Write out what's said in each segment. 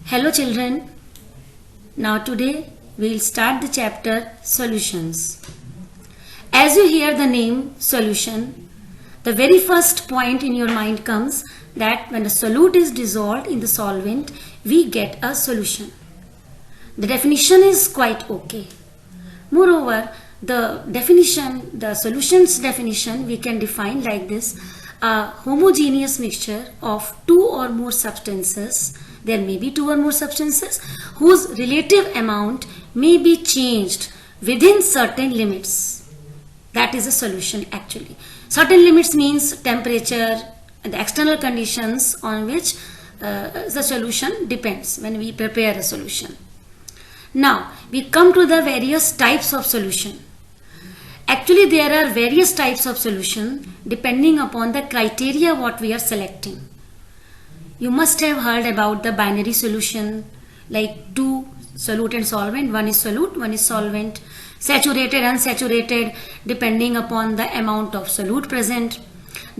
Hello children. Now today we will start the chapter Solutions. As you hear the name solution, the very first point in your mind comes that when a solute is dissolved in the solvent, we get a solution. The definition is quite okay. Moreover, the solution's definition we can define like this: a homogeneous mixture of two or more substances. There may be two or more substances whose relative amount may be changed within certain limits. That is a solution actually. Certain limits means temperature and the external conditions on which the solution depends when we prepare a solution. Now we come to the various types of solution. Actually there are various types of solution depending upon the criteria what we are selecting. You must have heard about the binary solution, like two solute and solvent, one is solute, one is solvent, saturated, unsaturated depending upon the amount of solute present,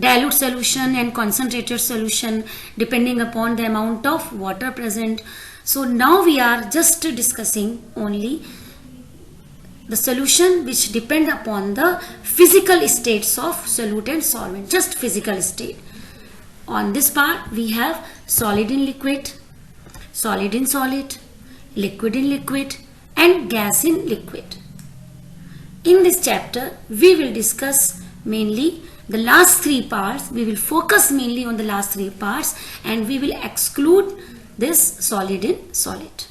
dilute solution and concentrated solution depending upon the amount of water present. So now we are just discussing only the solution which depend upon the physical states of solute and solvent, just physical state. On this part we have solid in liquid, solid in solid, liquid in liquid and gas in liquid. In this chapter we will discuss mainly the last three parts. We will focus mainly on the last three parts and we will exclude this solid in solid.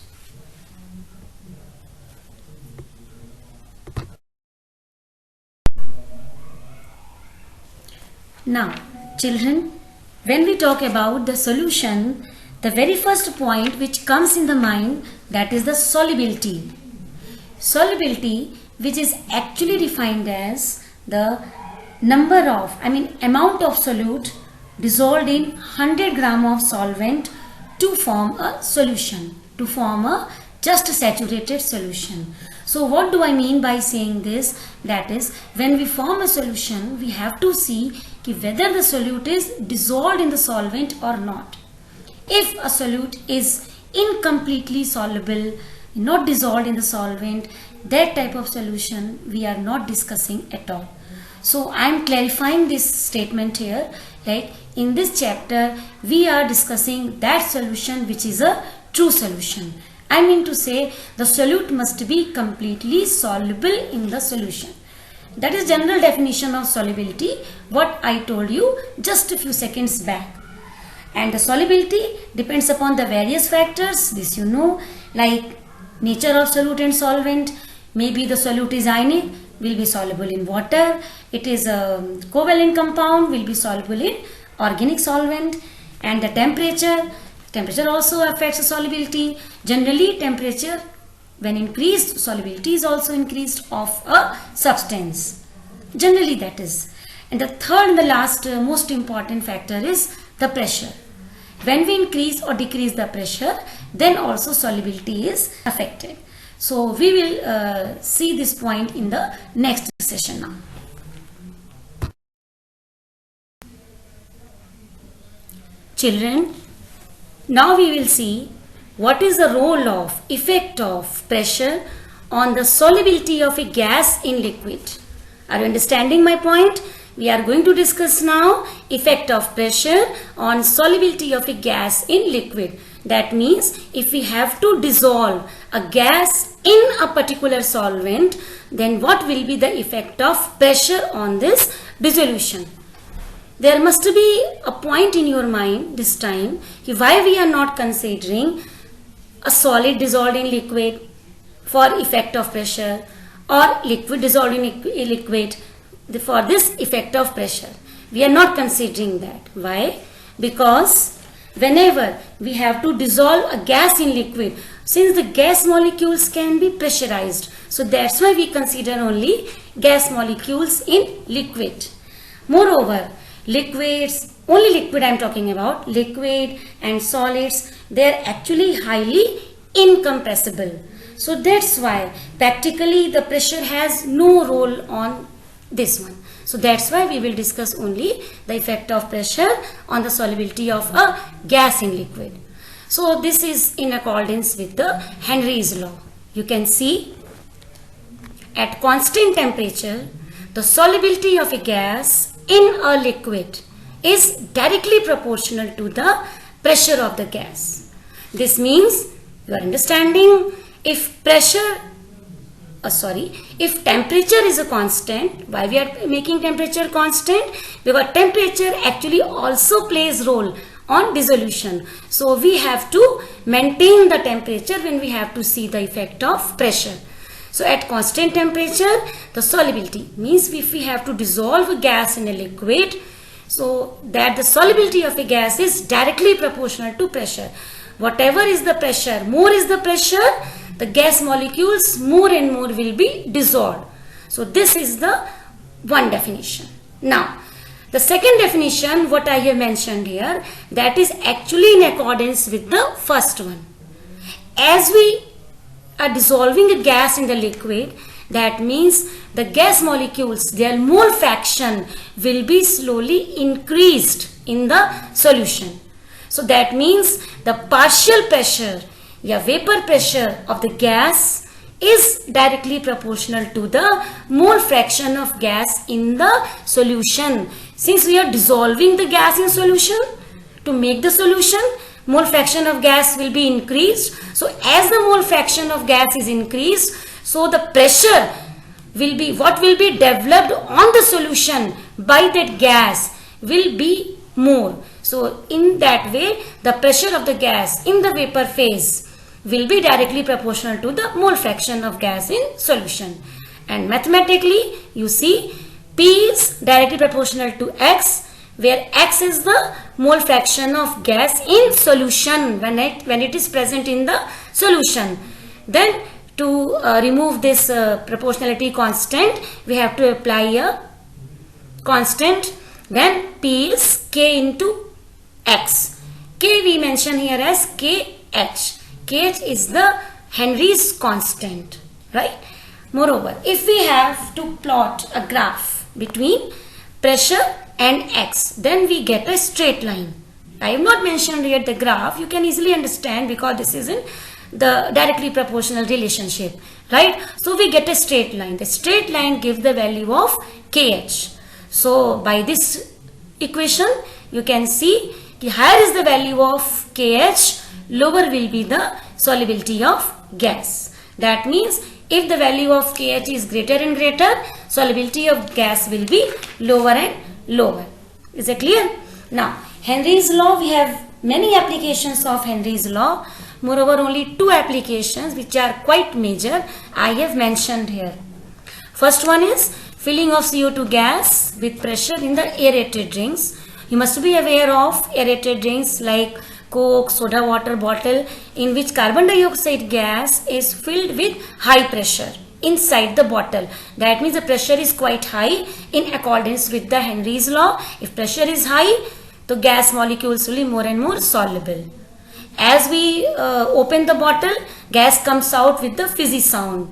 Now children, when we talk about the solution, the very first point which comes in the mind, that is the solubility. Solubility, which is actually defined as the amount of solute dissolved in 100 gram of solvent to form a solution, to form a just saturated solution. So what do I mean by saying this? That is, when we form a solution, we have to see whether the solute is dissolved in the solvent or not. If a solute is incompletely soluble, not dissolved in the solvent, that type of solution we are not discussing at all. So I am clarifying this statement here, like in this chapter we are discussing that solution which is a true solution. I mean to say the solute must be completely soluble in the solution. That is general definition of solubility, what I told you just a few seconds back. And the solubility depends upon the various factors, this you know, like nature of solute and solvent. Maybe the solute is ionic, will be soluble in water. It is a covalent compound, will be soluble in organic solvent. And the temperature also affects the solubility. Generally temperature, when increased, solubility is also increased of a substance. Generally that is. And the third and the last most important factor is the pressure. When we increase or decrease the pressure, then also solubility is affected. So we will see this point in the next session now. Children, now we will see what is the role of effect of pressure on the solubility of a gas in liquid. Are you understanding my point? We are going to discuss now effect of pressure on solubility of a gas in liquid. That means if we have to dissolve a gas in a particular solvent, then what will be the effect of pressure on this dissolution? There must be a point in your mind this time why we are not considering a solid dissolved in liquid for effect of pressure or liquid dissolved in liquid for this effect of pressure. We are not considering that. Why? Because whenever we have to dissolve a gas in liquid, since the gas molecules can be pressurized, so that's why we consider only gas molecules in liquid. Moreover, liquids, only liquid I am talking about, liquid and solids, they are actually highly incompressible. So that's why practically the pressure has no role on this one. So that's why we will discuss only the effect of pressure on the solubility of a gas in liquid. So this is in accordance with the Henry's law. You can see at constant temperature, the solubility of a gas in a liquid is directly proportional to the pressure of the gas. This means, you are understanding, if temperature is a constant, why we are making temperature constant? Because temperature actually also plays role on dissolution. So we have to maintain the temperature when we have to see the effect of pressure. So at constant temperature, the solubility means if we have to dissolve a gas in a liquid, so that the solubility of a gas is directly proportional to pressure. Whatever is the pressure, more is the pressure, the gas molecules more and more will be dissolved. So this is the one definition. Now, the second definition, what I have mentioned here, that is actually in accordance with the first one. As we are dissolving a gas in the liquid, that means the gas molecules, their mole fraction will be slowly increased in the solution. So that means the partial pressure, vapor pressure of the gas is directly proportional to the mole fraction of gas in the solution. Since we are dissolving the gas in solution, to make the solution, mole fraction of gas will be increased. So as the mole fraction of gas is increased, so the pressure will be, what will be developed on the solution by that gas will be more. So in that way, the pressure of the gas in the vapor phase will be directly proportional to the mole fraction of gas in solution. And mathematically, you see, P is directly proportional to X, where X is the mole fraction of gas in solution when it is present in the solution. Then to remove this proportionality constant, we have to apply a constant. Then P is K into X. K we mention here as KH. KH is the Henry's constant, right? Moreover, if we have to plot a graph between pressure and X, then we get a straight line. I have not mentioned yet the graph. You can easily understand because this is in the directly proportional relationship, right? So we get a straight line. The straight line gives the value of KH. So by this equation, you can see the higher is the value of KH, lower will be the solubility of gas. That means if the value of KH is greater and greater, solubility of gas will be lower and lower. Is it clear? Now, Henry's law, we have many applications of Henry's law. Moreover, only two applications which are quite major I have mentioned here. First one is filling of CO2 gas with pressure in the aerated drinks. You must be aware of aerated drinks like Coke, soda water bottle in which carbon dioxide gas is filled with high pressure inside the bottle. That means the pressure is quite high in accordance with the Henry's law. If pressure is high, the gas molecules will be more and more soluble. As we open the bottle, gas comes out with the fizzy sound.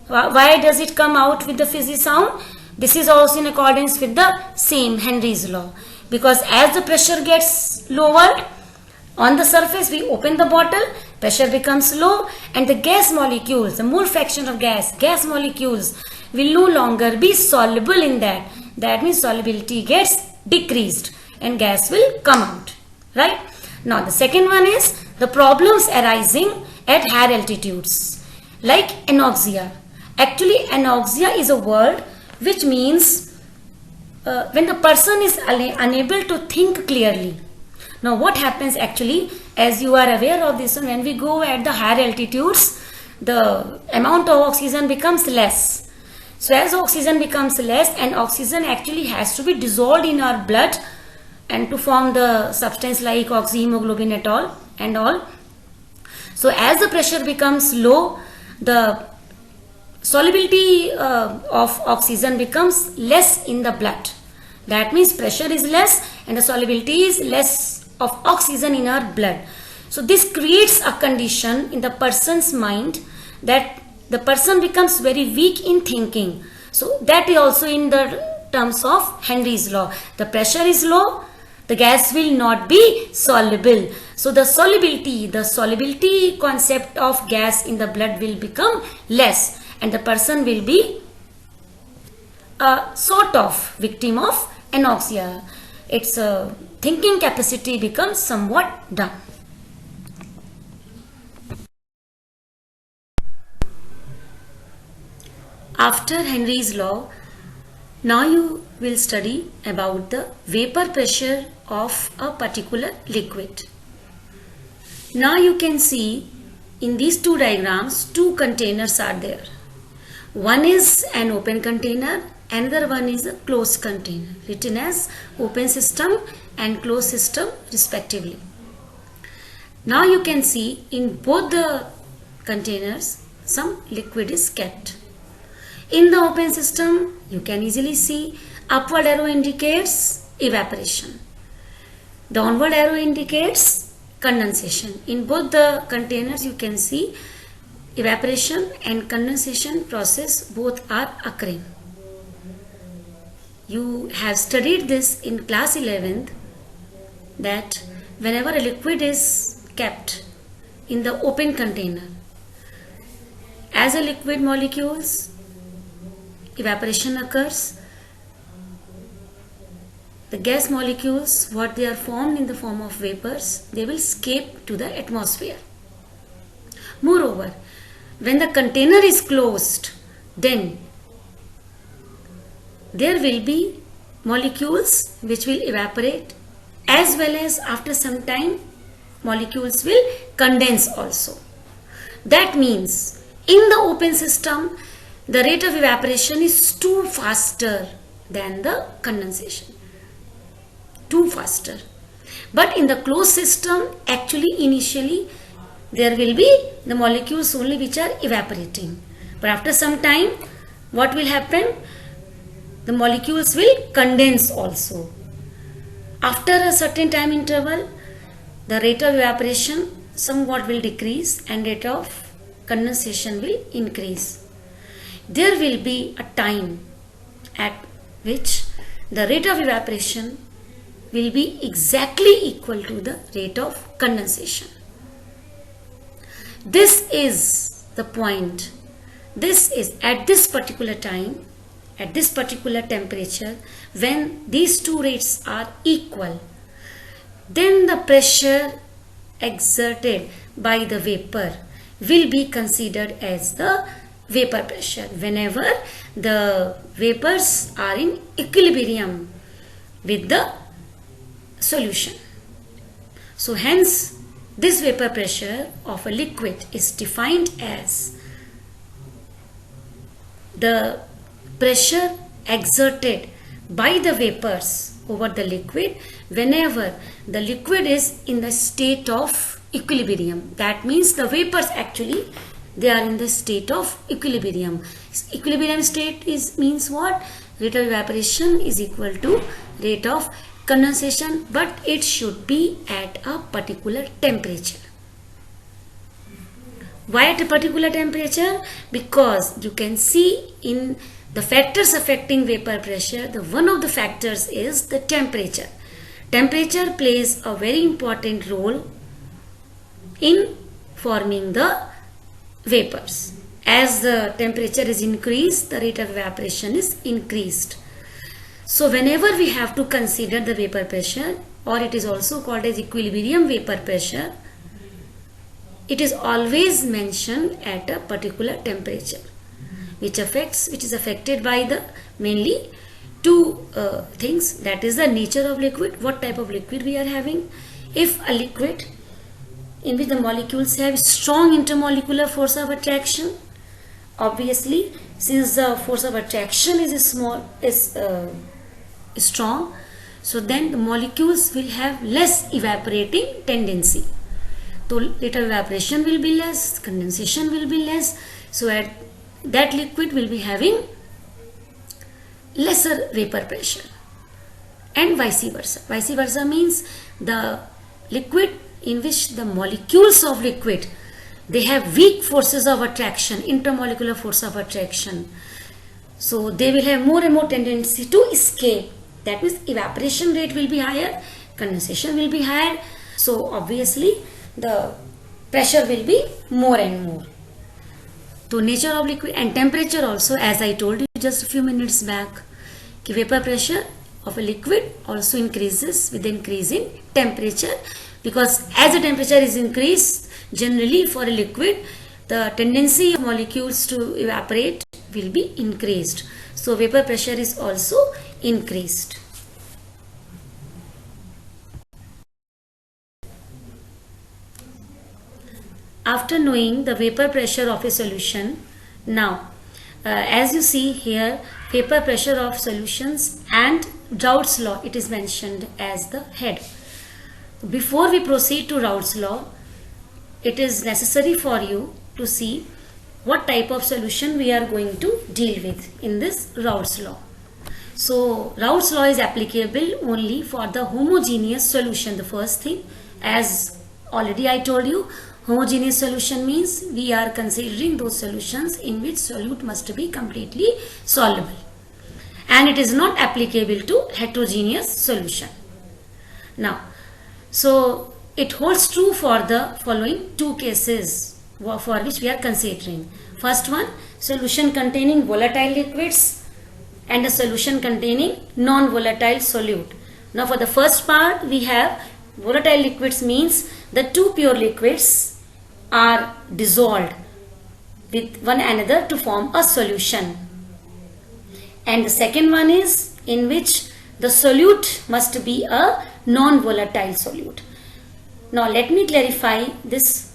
Why does it come out with the fizzy sound? This is also in accordance with the same Henry's law. Because as the pressure gets lowered, on the surface we open the bottle, pressure becomes low and the gas molecules, the mole fraction of gas molecules will no longer be soluble in that. That means solubility gets decreased and gas will come out, right? Now the second one is the problems arising at higher altitudes like anoxia. Actually anoxia is a word which means when the person is unable to think clearly. Now what happens actually, as you are aware of this, when we go at the higher altitudes, the amount of oxygen becomes less. So as oxygen becomes less, and oxygen actually has to be dissolved in our blood and to form the substance like oxyhemoglobin and all. So as the pressure becomes low, the solubility of oxygen becomes less in the blood. That means pressure is less and the solubility is less of oxygen in our blood. So this creates a condition in the person's mind that the person becomes very weak in thinking. So that is also in the terms of Henry's law. The pressure is low, the gas will not be soluble. So the solubility concept of gas in the blood will become less, and the person will be a sort of victim of anoxia. Its thinking capacity becomes somewhat done. After Henry's law, now you will study about the vapor pressure of a particular liquid. Now you can see in these two diagrams, two containers are there. One is an open container, another one is a closed container, written as open system and closed system respectively. Now you can see in both the containers some liquid is kept. In the open system, you can easily see upward arrow indicates evaporation. Downward arrow indicates condensation. In both the containers, you can see evaporation and condensation process both are occurring. You have studied this in class 11th that whenever a liquid is kept in the open container, as a liquid molecules, evaporation occurs. The gas molecules, what they are formed in the form of vapors, they will escape to the atmosphere. Moreover, when the container is closed, then there will be molecules which will evaporate, as well as after some time molecules will condense also. That means in the open system, the rate of evaporation is too faster than the condensation. Too faster. But in the closed system, actually initially there will be the molecules only which are evaporating. But after some time, what will happen? The molecules will condense also. After a certain time interval, the rate of evaporation somewhat will decrease and rate of condensation will increase. There will be a time at which the rate of evaporation will be exactly equal to the rate of condensation. This is the point. This is at this particular time, at this particular temperature, when these two rates are equal, then the pressure exerted by the vapor will be considered as the vapor pressure whenever the vapors are in equilibrium with the solution. So hence this vapor pressure of a liquid is defined as the pressure exerted by the vapors over the liquid whenever the liquid is in the state of equilibrium. That means the vapors actually they are in the state of equilibrium. Equilibrium state means what? Rate of evaporation is equal to rate of condensation, but it should be at a particular temperature. Why at a particular temperature? Because you can see in the factors affecting vapor pressure, the one of the factors is the temperature. Temperature plays a very important role in forming the vapors. As the temperature is increased, the rate of evaporation is increased. So whenever we have to consider the vapor pressure, or it is also called as equilibrium vapor pressure, it is always mentioned at a particular temperature, which is affected by the mainly two things, that is the nature of liquid, what type of liquid we are having. If a liquid in which the molecules have strong intermolecular force of attraction, obviously since the force of attraction is strong, so then the molecules will have less evaporating tendency. So rate of evaporation will be less, condensation will be less, so at that liquid will be having lesser vapor pressure, and vice versa. Vice versa means the liquid in which the molecules of liquid, they have weak forces of attraction, intermolecular force of attraction, so they will have more and more tendency to escape. That means evaporation rate will be higher, condensation will be higher. So obviously the pressure will be more and more. So nature of liquid and temperature also, as I told you just a few minutes back, कि vapor pressure of a liquid also increases with the increase in temperature, because as the temperature is increased, generally for a liquid the tendency of molecules to evaporate will be increased. So vapor pressure is also increased. After knowing the vapor pressure of a solution, now as you see here, vapor pressure of solutions and Raoult's law, it is mentioned as the head. Before we proceed to Raoult's law, it is necessary for you to see what type of solution we are going to deal with in this Raoult's law. So Raoult's law is applicable only for the homogeneous solution. The first thing, as already I told you, homogeneous solution means we are considering those solutions in which solute must be completely soluble, and it is not applicable to heterogeneous solution. Now, so it holds true for the following two cases for which we are considering. First one, solution containing volatile liquids and a solution containing non-volatile solute. Now for the first part, we have volatile liquids means the two pure liquids are dissolved with one another to form a solution. And the second one is in which the solute must be a non-volatile solute. Now let me clarify this.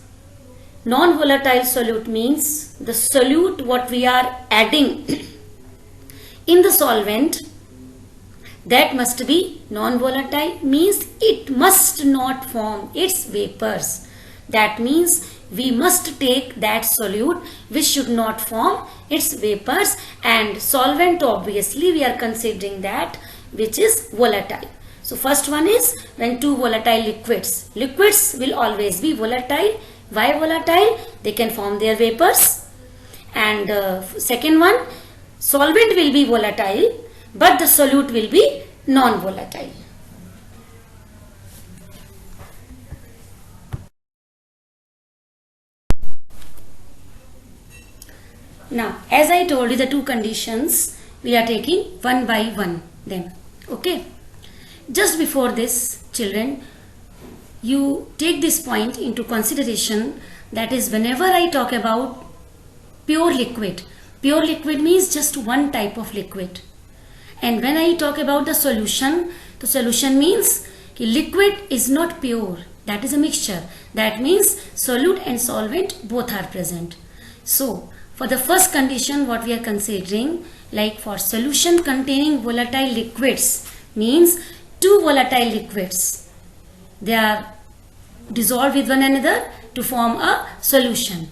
Non-volatile solute means the solute what we are adding in the solvent, that must be non-volatile, means it must not form its vapors. That means we must take that solute which should not form its vapors, and solvent obviously we are considering that which is volatile. So first one is when two volatile liquids will always be volatile. Why volatile? They can form their vapors. And second one, solvent will be volatile but the solute will be non-volatile. Now, as I told you, the two conditions we are taking one by one them. Okay. Just before this, children, you take this point into consideration, that is, whenever I talk about pure liquid means just one type of liquid. And when I talk about the solution means liquid is not pure, that is a mixture. That means solute and solvent both are present. So for the first condition what we are considering, like for solution containing volatile liquids, means two volatile liquids, they are dissolved with one another to form a solution.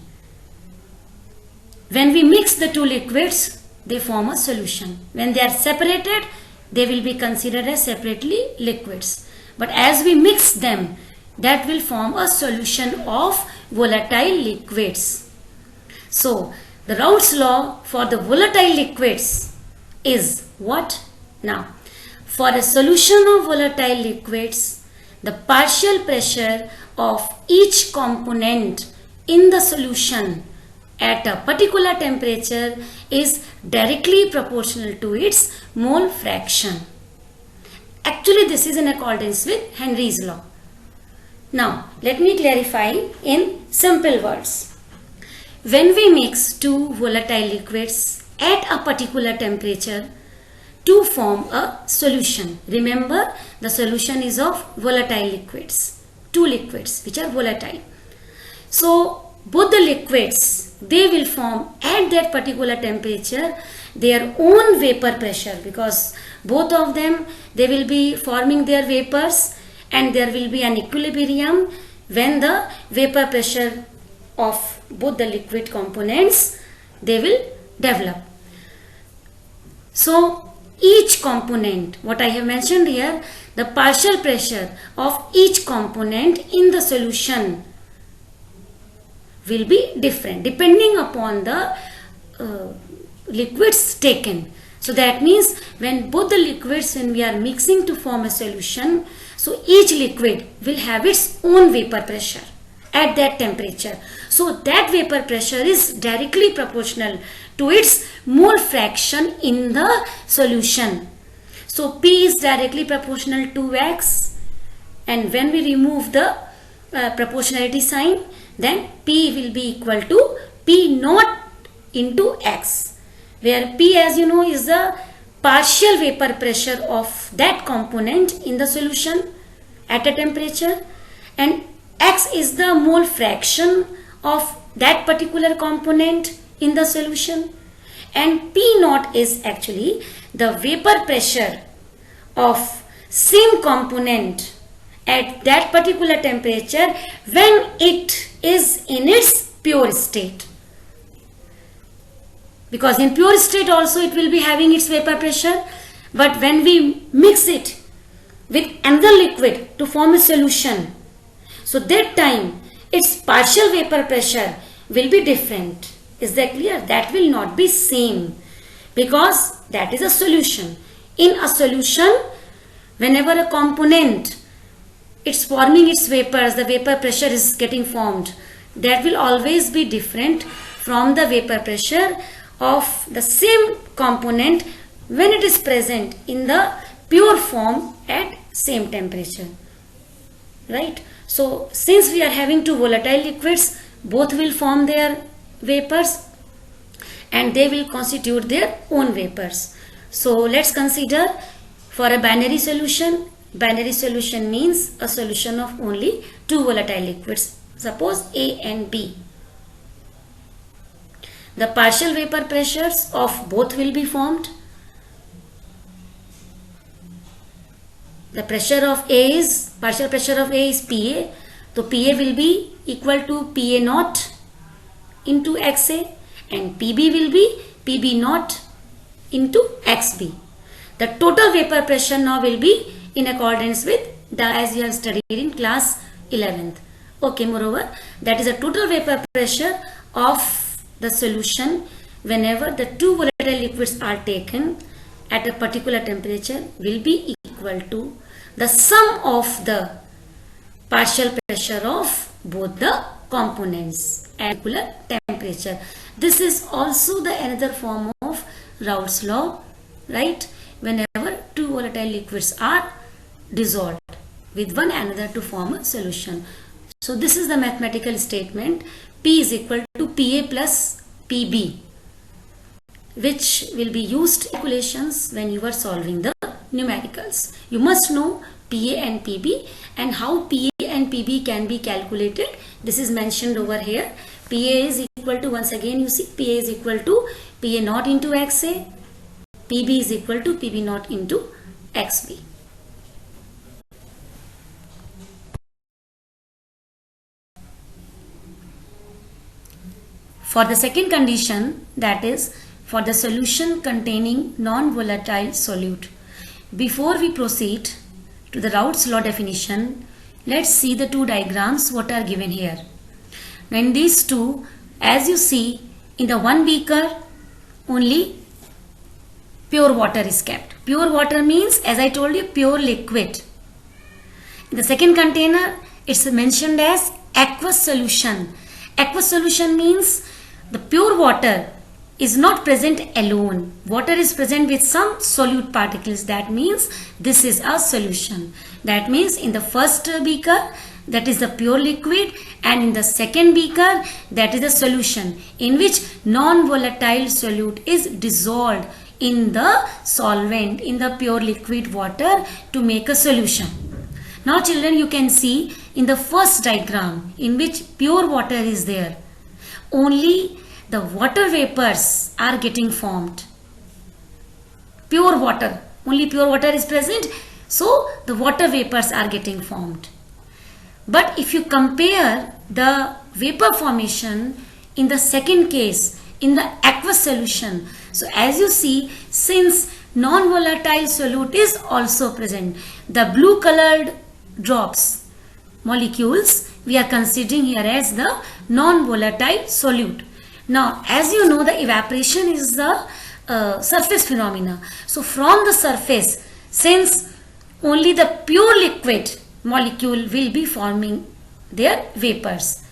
When we mix the two liquids, they form a solution. When they are separated, they will be considered as separately liquids. But as we mix them, that will form a solution of volatile liquids. So the Raoult's law for the volatile liquids is what? Now, for a solution of volatile liquids, the partial pressure of each component in the solution at a particular temperature is directly proportional to its mole fraction. Actually, this is in accordance with Henry's law. Now, let me clarify in simple words. When we mix two volatile liquids at a particular temperature to form a solution, remember the solution is of volatile liquids, two liquids which are volatile. So both the liquids, they will form at that particular temperature their own vapor pressure, because both of them, they will be forming their vapors, and there will be an equilibrium when the vapor pressure of both the liquid components, they will develop. So each component, what I have mentioned here, the partial pressure of each component in the solution will be different depending upon the liquids taken. So that means when both the liquids, when we are mixing to form a solution, So each liquid will have its own vapor pressure at that temperature. So that vapor pressure is directly proportional to its mole fraction in the solution. So P is directly proportional to X, and when we remove the proportionality sign, then P will be equal to P naught into X, where P, as you know, is the partial vapor pressure of that component in the solution at a temperature, and X is the mole fraction of that particular component in the solution, and P naught is actually the vapor pressure of same component at that particular temperature when it is in its pure state. Because in pure state also it will be having its vapor pressure, but when we mix it with another liquid to form a solution, so that time its partial vapor pressure will be different. Is that clear? That will not be same, because that is a solution. In a solution, whenever a component it's forming its vapors, the vapor pressure is getting formed, that will always be different from the vapor pressure of the same component when it is present in the pure form at same temperature, right? So since we are having two volatile liquids, both will form their vapors and they will constitute their own vapors. So let's consider for a binary solution. Binary solution means a solution of only two volatile liquids, suppose A and B. The partial vapor pressures of both will be formed. The pressure of A is, partial pressure of A is PA. So PA will be equal to PA naught into XA, and PB will be PB naught into XB. The total vapor pressure now will be in accordance with the, as you have studied in class 11th. Okay, moreover, that is the total vapor pressure of the solution whenever the two volatile liquids are taken at a particular temperature will be equal to the sum of the partial pressure of both the components at particular temperature. This is also the another form of Raoult's law, right? Whenever two volatile liquids are dissolved with one another to form a solution. So this is the mathematical statement: P is equal to PA plus PB, which will be used in calculations when you are solving the numericals. You must know PA and PB and how PA and PB can be calculated. This is mentioned over here. PA is equal to, once again you see, PA is equal to PA naught into XA, PB is equal to PB naught into XB. For the second condition, that is for the solution containing non-volatile solute. Before we proceed to the Raoult's law definition, let's see the two diagrams what are given here. Now in these two, as you see, in the one beaker only pure water is kept. Pure water means, as I told you, pure liquid. In the second container, it's mentioned as aqueous solution. Aqueous solution means the pure water is not present alone. Water is present with some solute particles. That means this is a solution. That means in the first beaker, that is the pure liquid, and in the second beaker, that is the solution in which non-volatile solute is dissolved in the solvent, in the pure liquid water, to make a solution. Now children, you can see in the first diagram in which pure water is there, only the water vapors are getting formed. Pure water, only pure water is present, so the water vapors are getting formed. But if you compare the vapor formation in the second case, in the aqueous solution, so as you see, since non-volatile solute is also present, the blue colored drops, molecules, we are considering here as the non-volatile solute. Now, as you know, the evaporation is the surface phenomena. So, from the surface, since only the pure liquid molecule will be forming their vapors,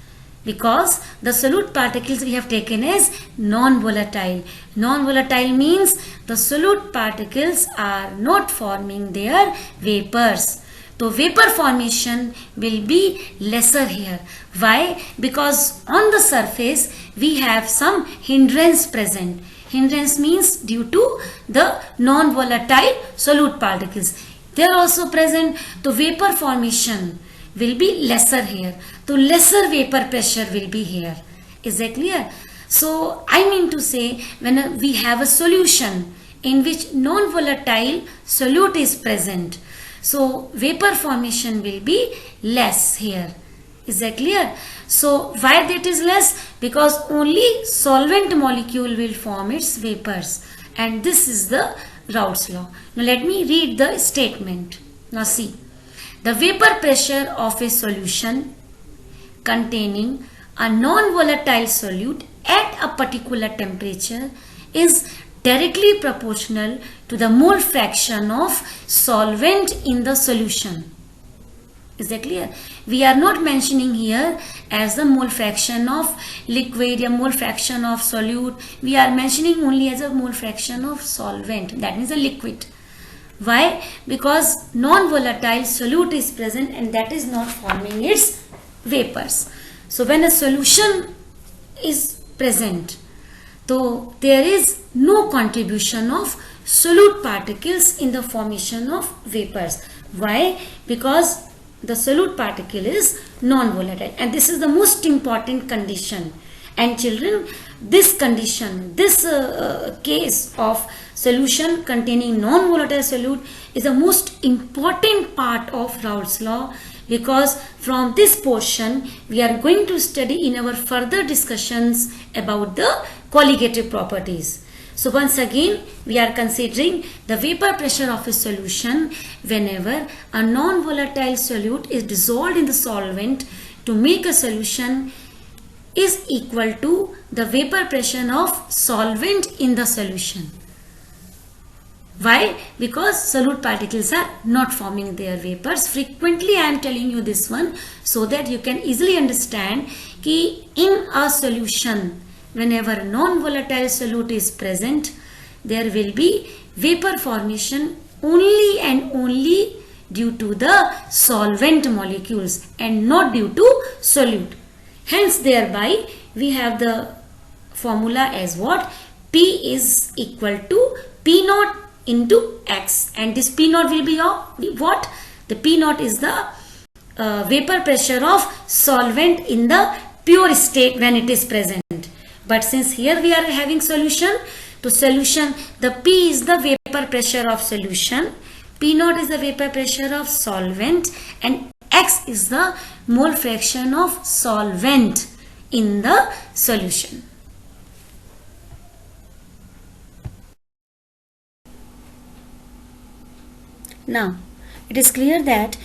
because the solute particles we have taken as non-volatile. Non-volatile means the solute particles are not forming their vapors. So vapor formation will be lesser here. Why? Because on the surface we have some hindrance present. Hindrance means due to the non-volatile solute particles. They are also present. The vapor formation will be lesser here. So lesser vapor pressure will be here. Is that clear? So I mean to say, when we have a solution in which non-volatile solute is present, so vapor formation will be less here. Is that clear? So why that is less? Because only solvent molecule will form its vapors, and this is the Raoult's law. Now let me read the statement. Now see, the vapor pressure of a solution containing a non-volatile solute at a particular temperature is directly proportional to the mole fraction of solvent in the solution. Is that clear? We are not mentioning here as the mole fraction of liquid or mole fraction of solute. We are mentioning only as a mole fraction of solvent, that means a liquid. Why? Because non-volatile solute is present and that is not forming its vapors. So when a solution is present, so there is no contribution of solute particles in the formation of vapors. Why? Because the solute particle is non-volatile, and this is the most important condition. And children, this condition, this case of solution containing non-volatile solute is the most important part of Raoult's law, because from this portion we are going to study in our further discussions about the colligative properties. So once again we are considering the vapor pressure of a solution whenever a non-volatile solute is dissolved in the solvent to make a solution is equal to the vapor pressure of solvent in the solution. Why? Because solute particles are not forming their vapors. Frequently I am telling you this one so that you can easily understand कि in a solution whenever non-volatile solute is present, there will be vapor formation only and only due to the solvent molecules and not due to solute. Hence thereby we have the formula as what? P is equal to P naught into X, and this P naught will be what? The P naught is the vapor pressure of solvent in the pure state when it is present. But since here we are having solution, to solution the P is the vapor pressure of solution, P naught is the vapor pressure of solvent, and X is the mole fraction of solvent in the solution. Now, it is clear that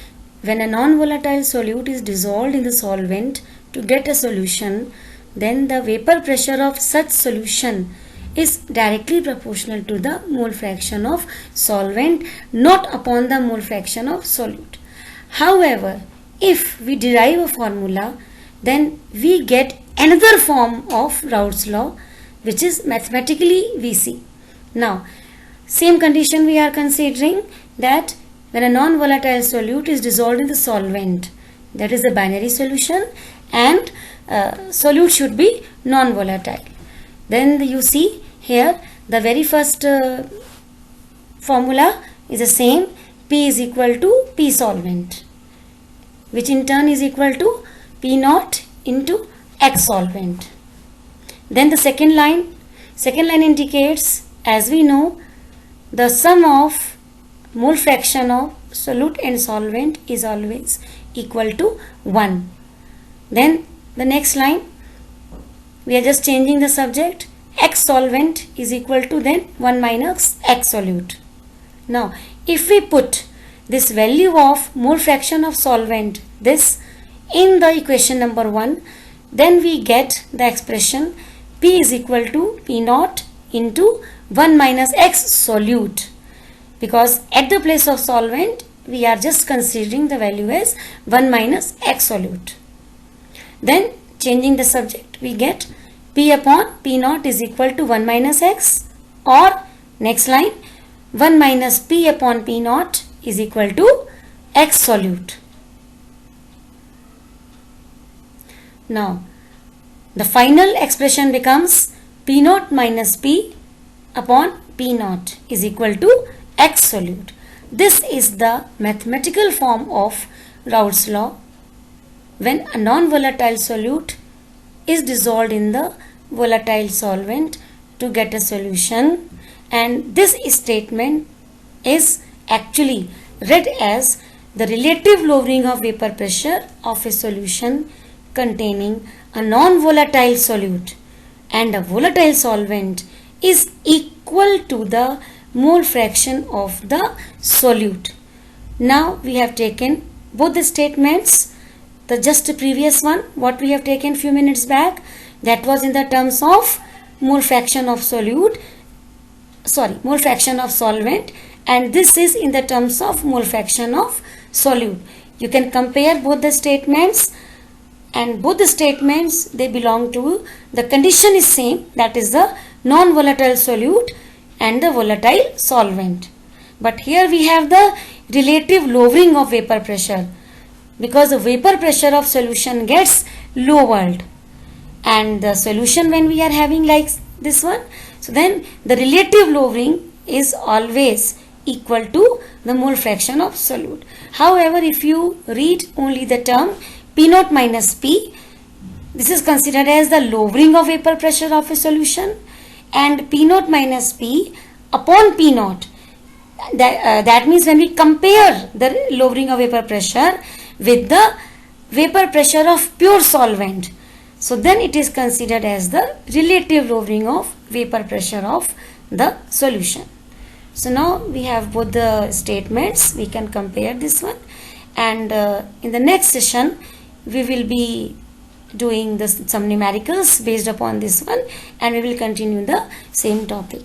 when a non-volatile solute is dissolved in the solvent to get a solution, then the vapor pressure of such solution is directly proportional to the mole fraction of solvent, not upon the mole fraction of solute. However, if we derive a formula, then we get another form of Raoult's law, which is mathematically Vc. Now, same condition we are considering, that when a non-volatile solute is dissolved in the solvent, that is a binary solution, and solute should be non-volatile. Then you see here the very first formula is the same, P is equal to P solvent, which in turn is equal to P naught into X solvent. Then the second line indicates, as we know, the sum of mole fraction of solute and solvent is always equal to 1. Then the next line, we are just changing the subject, X solvent is equal to then 1 minus X solute. Now if we put this value of mole fraction of solvent, this in the equation number 1, then we get the expression P is equal to P naught into 1 minus X solute, because at the place of solvent we are just considering the value as 1 minus x solute. Then changing the subject, we get P upon P naught is equal to 1 minus x, or next line 1 minus P upon P naught is equal to x solute. Now the final expression becomes P naught minus P upon P naught is equal to x solute. This is the mathematical form of Raoult's law when a non-volatile solute is dissolved in the volatile solvent to get a solution, and this statement is actually read as the relative lowering of vapor pressure of a solution containing a non-volatile solute and a volatile solvent is equal to the mole fraction of the solute. Now we have taken both the statements. The just previous one, what we have taken few minutes back, that was in the terms of mole fraction of solute, mole fraction of solvent, and this is in the terms of mole fraction of solute. You can compare both the statements, and both the statements, they belong to the condition is same, that is the non-volatile solute and the volatile solvent. But here we have the relative lowering of vapor pressure, because the vapor pressure of solution gets lowered, and the solution when we are having like this one, so then the relative lowering is always equal to the mole fraction of solute. However, if you read only the term P naught minus P, this is considered as the lowering of vapor pressure of a solution, and P naught minus P upon P naught, that means when we compare the lowering of vapor pressure with the vapor pressure of pure solvent, so then it is considered as the relative lowering of vapor pressure of the solution. So now we have both the statements, we can compare this one, and in the next session we will be doing some numericals based upon this one, and we will continue the same topic.